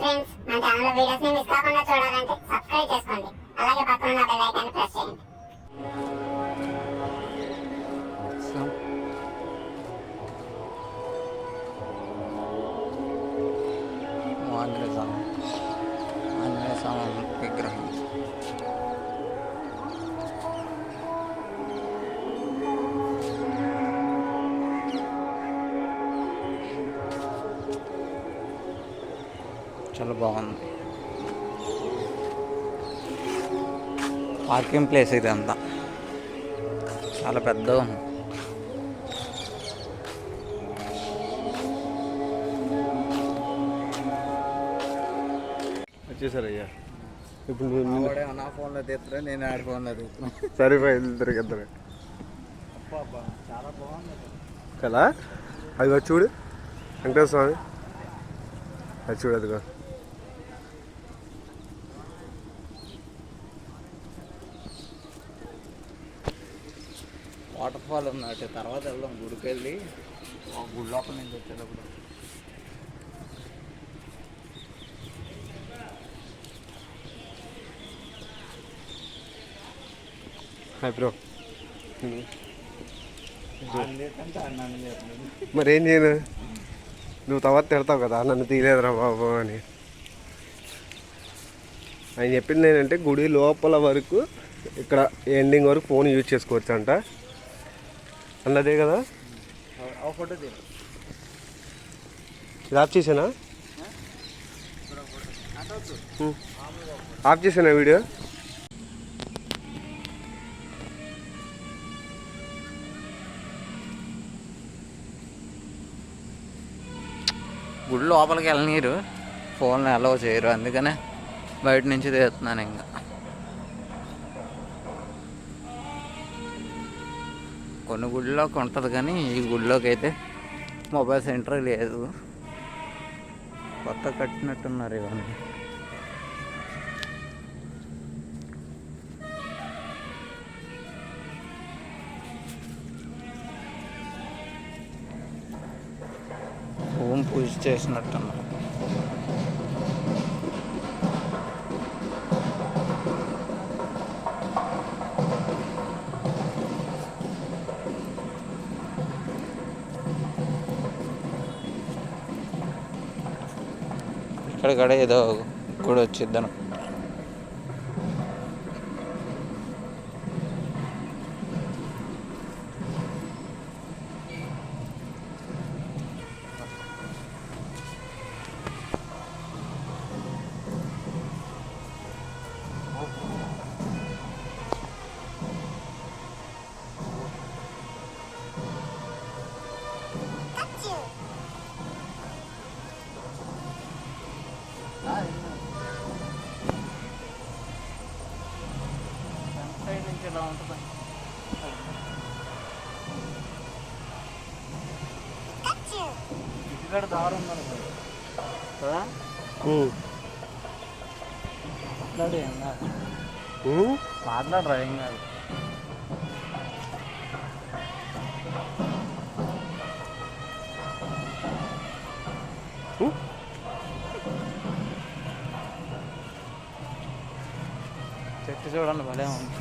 Friends, మన channel videos ని miss కాకుండా చూడాలంటే సబ్స్క్రైబ్ చేసుకోండి. అలాగే పక్కన ఉన్న బెల్ ఐకాన్ ప్రెస్ చేయండి. ఆంజనేయ స్వామి విగ్రహం చాలా బాగుంది. పార్కింగ్ ప్లేస్ ఇది అంతా చాలా పెద్దగా ఉంది. వచ్చేసారయ్యా. ఇప్పుడు నా ఫోన్లో తీస్తున్నా, నేను ఆడి ఫోన్లో తీస్తున్నా. సరిపోయి ఇద్దరు చాలా బాగుంది కదా. అదిగో చూడు వెంకటేశ్వర స్వామి, అది చూడు అదిగో. వాటర్ ఫాల్ ఉన్నట్టు. తర్వాత వెళ్దాం గుడికి వెళ్ళి, గుడి లోపల నుంచి వచ్చేటప్పుడు. Hi bro. అన్నాను మరి ఏం చేయను, నువ్వు తర్వాత తిడతావు కదా నన్ను తీయలేదురా బాబు అని. ఆయన చెప్పింది ఏంటంటే గుడి లోపల వరకు ఇక్కడ ఎండింగ్ వరకు ఫోన్ యూజ్ చేసుకోవచ్చు అంట అన్నదే కదా. ఫోటో ఇది ఆఫ్ చేసానా, ఆఫ్ చేసానా వీడియో. గుడి లోపలికి వెళ్ళనీరు, ఫోన్లు అలౌ చేయరు, అందుకనే బయట నుంచి తీస్తున్నాను. ఇంకా కొన్ని గుడిలోకి ఉంటుంది కానీ ఈ గుడిలోకి అయితే మొబైల్ సెంటర్ లేదు. కొత్త కట్టినట్టున్నారు ఇవన్నీ. ఓం పూజ చేసినట్టున్నారు. ఇక్కడ ఏదో గుడి వచ్చిద్దాను. ఇలా ఉంటుంది ఇక్కడ దారి ఉందనుకోండి కదా. మాట్లాడు, ఏం కాదు, మాట్లాడరా, ఏం కాదు. చెట్టు చూడండి భలే ఉంది.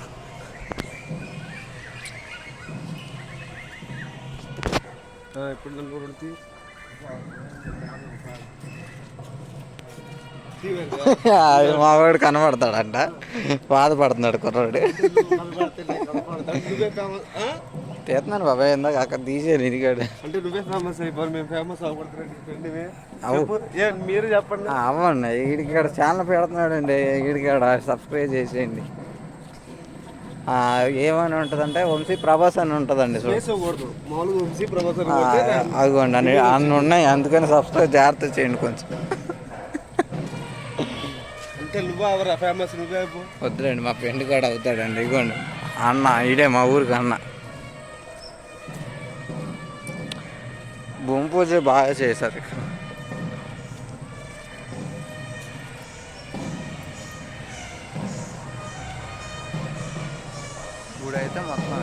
ఇప్పుడు మావాడు కనబడతాడంట, బాధపడుతున్నాడు కుర్రాడు. తీస్తున్నాను బాబాయ్, ఇందాక అక్కడ తీసేది ఇదిగాడు. అంటే నువ్వే ఫేమస్ అయిపోయి మేము ఫేమస్ మీరు చెప్పండి. అవ్వండి, ఈడికాడ ఛానల్ పెడుతున్నాడు అండి, ఈడికాడ సబ్స్క్రైబ్ చేసేయండి. ఏమని ఉంటుందంటే వంశీ ప్రభాస్ అని ఉంటుందండి. అదిగోండి అన్ని ఉన్నాయి, అందుకని సబ్స్క్రైబ్ జాగ్రత్త చేయండి కొంచెం. వద్దులేండి, మా ఫ్రెండ్ కూడా అవుతాడండి. ఇదిగోండి అన్న, ఇడే మా ఊరికి అన్న. భూమి పూజ బాగా చేశారు ఇక్కడ. గుడి అయితే మొత్తం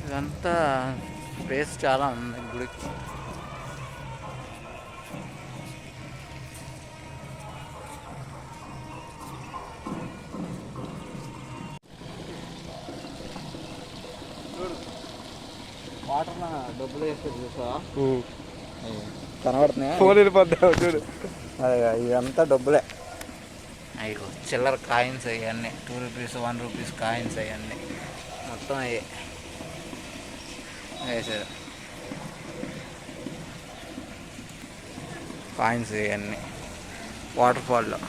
ఇదంతా స్పేస్ చాలా ఉంది గుడికి. వాటర్ డబ్బులు వేస్తే చూసా కనబడుతున్నాయి. ఫోన్ వెళ్ళిపోద్దాం చూడు. అదే ఇదంతా డబ్బులే. అయ్యో చిల్లర కాయిన్స్ అవన్నీ 2 రూపీస్ 1 రూపీస్ కాయిన్స్ అవన్నీ మొత్తం అయ్యే వేసారు. కాయిన్స్ ఇవన్నీ వాటర్ ఫాల్లో.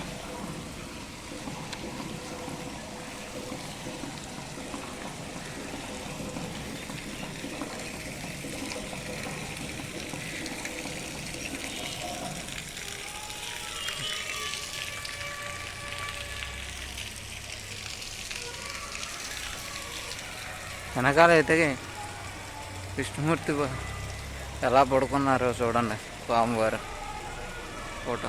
వెనకాల అయితే విష్ణుమూర్తి ఎలా పడుకున్నారో చూడండి, స్వామివారు ఫోటో.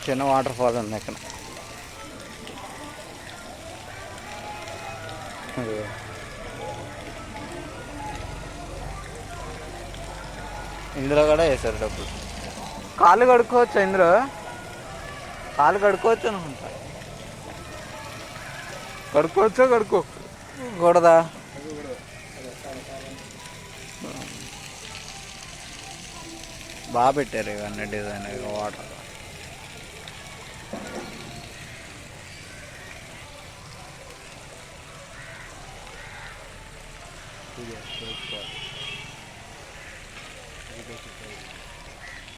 చిన్న వాటర్ ఫాల్ ఉంది ఇక్కడ. ఇందులో కూడా వేసారు డబ్బులు. కాళ్ళు కడుక్కోవచ్చు ఇందులో, కాళ్ళు కడుక్కోవచ్చు అనుకుంటా. కడుక్కోవచ్చా కూడదా? బాగా పెట్టారు ఇవన్నీ డిజైన్ వాటర్.